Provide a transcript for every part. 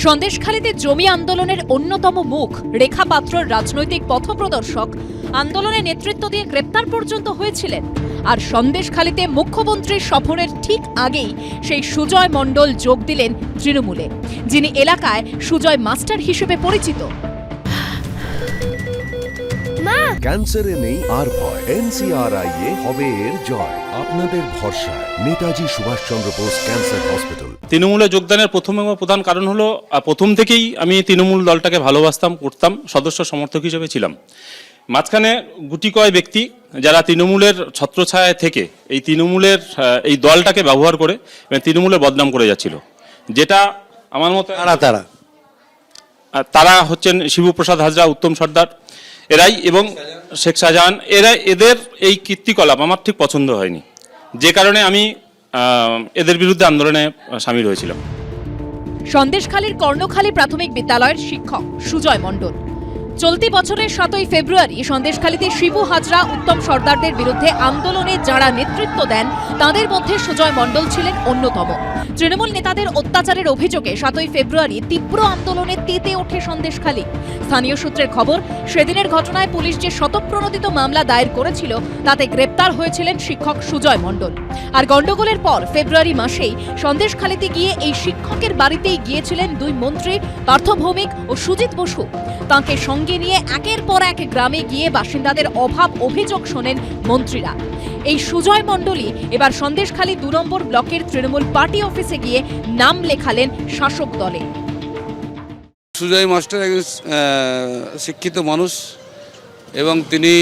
সন্দেশখালীতে জমি আন্দোলনের অন্যতম মুখ রেখা পাত্রর রাজনৈতিক পথপ্রদর্শক আন্দোলনে নেতৃত্ব দিয়ে গ্রেপ্তার পর্যন্ত হয়েছিলেন। আর সন্দেশখালীতে মুখ্যমন্ত্রীর সফরের ঠিক আগেই সেই সুজয় মণ্ডল যোগ দিলেন তৃণমূলে, যিনি এলাকায় সুজয় মাস্টার হিসেবে পরিচিত। ক্যান্সারে নেই আর ভয়, NCRI হবে এর জয়। আপনাদের ভরসা নেতাজি সুভাষচন্দ্র বোস ক্যান্সার হসপিটাল। তৃণমূলে যোগদানের প্রথম এবং প্রধান কারণ হলো প্রথম থেকেই আমি তৃণমূল দলটাকে ভালোবাসতাম, করতাম, সদস্য সমর্থক হিসেবে ছিলাম। মাঝখানে গুটি কয় ব্যক্তি যারা তৃণমূলের ছত্রছায়ায় থেকে এই তৃণমূলের এই দলটাকে ব্যবহার করে তৃণমূলের বদনাম করে যাচ্ছিল, যেটা আমার মতে তারা হচ্ছেন শিবপ্রসাদ হাজরা, উত্তম সর্দার এরাই এবং শেখ শাহজাহান, এদের এই কীর্তিকলাপ আমার ঠিক পছন্দ হয়নি, যে কারণে আমি এদের বিরুদ্ধে আন্দোলনে সামিল হয়েছিলাম। সন্দেশখালীর কর্ণখালী প্রাথমিক বিদ্যালয়ের শিক্ষক সুজয় মণ্ডল চলতি বছরের 7ই ফেব্রুয়ারি সন্দেশখালীতে শিবু হাজরা, উত্তম সর্দারদের বিরুদ্ধে আন্দোলনে যারা নেতৃত্ব দেন তাদের মধ্যে সুজয় মণ্ডল ছিলেন অন্যতম। তৃণমূল নেতাদের অত্যাচারের অভিযোগে 7ই ফেব্রুয়ারি তীব্র আন্দোলনে তেতে ওঠে সন্দেশখালী। স্থানীয় সূত্রের খবর, সেদিনের ঘটনায় পুলিশ যে স্বতঃপ্রণোদিত মামলা দায়ের করেছিল তাতে গ্রেপ্তার হয়েছিলেন শিক্ষক সুজয় মণ্ডল। আর গন্ডগোলের পর ফেব্রুয়ারি মাসেই সন্দেশখালীতে গিয়ে এই শিক্ষকের বাড়িতেই গিয়েছিলেন দুই মন্ত্রী পার্থ ভৌমিক ও সুজিত বসু। তাঁকে সঙ্গে নিয়ে একের পর এক গ্রামে গিয়ে বাসিন্দাদের অভাব অভিযোগ শোনেন মন্ত্রীরা। এই সুজয় মণ্ডলই এবার সন্দেশখালী 2 নম্বর ব্লকের তৃণমূল পার্টি অফিসে গিয়ে নাম লেখালেন শাসক দলে। সুজয় মাস্টার একজন শিক্ষিত মানুষ এবং তিনি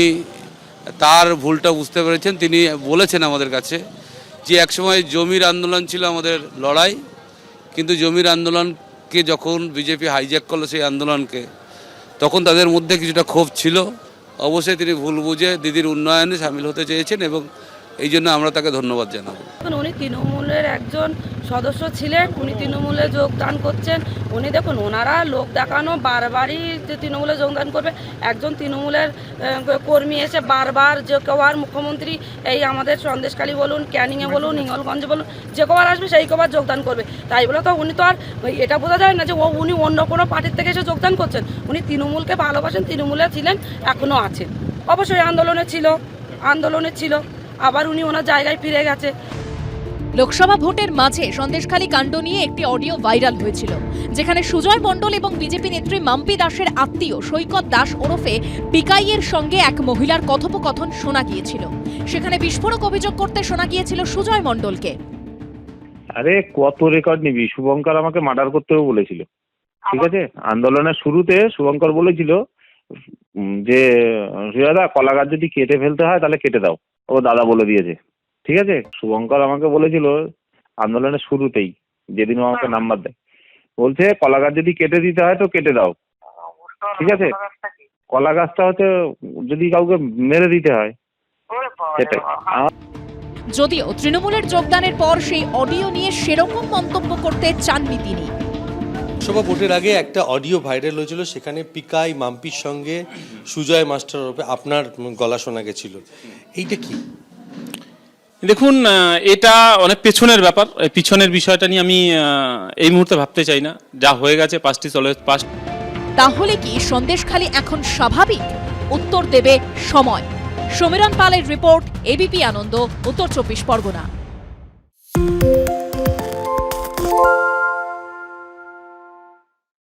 তার ভুলটা বুঝতে পেরেছেন। তিনি বলেছেন আমাদের কাছে যে একসময় জমির আন্দোলন ছিল আমাদের লড়াই, কিন্তু জমির আন্দোলনকে যখন বিজেপি হাইজ্যাক করলো সেই আন্দোলনকে, তখন তাদের মধ্যে কিছুটা ক্ষোভ ছিল। অবশ্যই তিনি ভুল বুঝে দিদির উন্নয়নে সামিল হতে চেয়েছেন এবং এই জন্য আমরা তাকে ধন্যবাদ জানাবো। উনি তৃণমূলের একজন সদস্য ছিলেন, উনি তৃণমূলে যোগদান করছেন। উনি দেখুন, ওনারা লোক দেখানো বারবারই যে তৃণমূলে যোগদান করবে। একজন তৃণমূলের কর্মী এসে বারবার যে কবার মুখ্যমন্ত্রী এই আমাদের সন্দেশখালী বলুন, ক্যানিংয়ে বলুন, হিঙ্গলগঞ্জে বলুন, যে কবার আসবে সেই কবার যোগদান করবে। তাই বলে তো উনি তো আর এটা বোঝা যায় না যে উনি অন্য কোনো পার্টির থেকে এসে যোগদান করছেন। উনি তৃণমূলকে ভালোবাসেন, তৃণমূলে ছিলেন, এখনও আছেন। অবশ্যই আন্দোলনে ছিল, আবার উনি ওনার জায়গায় ফিরে গেছে। লোকসভা ভোটের মাঝে সন্দেশখালী কাণ্ড নিয়ে একটি অডিও ভাইরাল হয়েছিল, যেখানে সুজয় মণ্ডল এবং বিজেপি নেত্রী মাম্পি দাসের আত্মীয় সৈকত দাস ওরফে পিকাইয়ের সঙ্গে এক মহিলার কথোপকথন শোনা গিয়েছিল। সেখানে বিস্ফোরক অভিযোগ করতে শোনা গিয়েছিল সুজয় মণ্ডলকে। আরে কত রেকর্ড নিবি? শুভঙ্কর আমাকে মার্ডার করতেও বলেছিল, ঠিক আছে? আন্দোলনের শুরুতে শুভঙ্কর বলেছিল যে সুজয়দা, কলা গাছ যদি কেটে ফেলতে হয় তাহলে কেটে দাও, ও দাদা বলে দিয়েছে, ঠিক আছে? শুভঙ্কর আমাকে বলেছিল আন্দোলনের শুরুতেই, যেদিন ও আমাকে নাম্বার দেয়, বলছে কলা গাছ যদি কেটে দিতে হয় তো কেটে দাও, ঠিক আছে? কলা গাছটা হচ্ছে যদি কাউকে মেরে দিতে হয়, সেটাই। যদিও তৃণমূলের যোগদানের পর সেই অডিও নিয়ে সেরকম মন্তব্য করতে চাননি তিনি। লোকসভা ভোটের আগে একটা অডিও ভাইরাল হয়েছিল, সেখানে পিকাই মাম্পির সঙ্গে সুজয় মাস্টার আপনার গলা শোনা গেছিল। এইটা কি? দেখুন, এটা অনেক পেছনের ব্যাপার। পিছনের বিষয়টা নিয়ে আমি এই মুহূর্তে ভাবতে চাই না। যা হয়ে গেছে পাস্ট। তাহলে কি সন্দেশখালী এখন স্বাভাবিক? উত্তর দেবে সময়। সমীরণ পালের রিপোর্ট, ABP আনন্দ, উত্তর 24 পরগনা।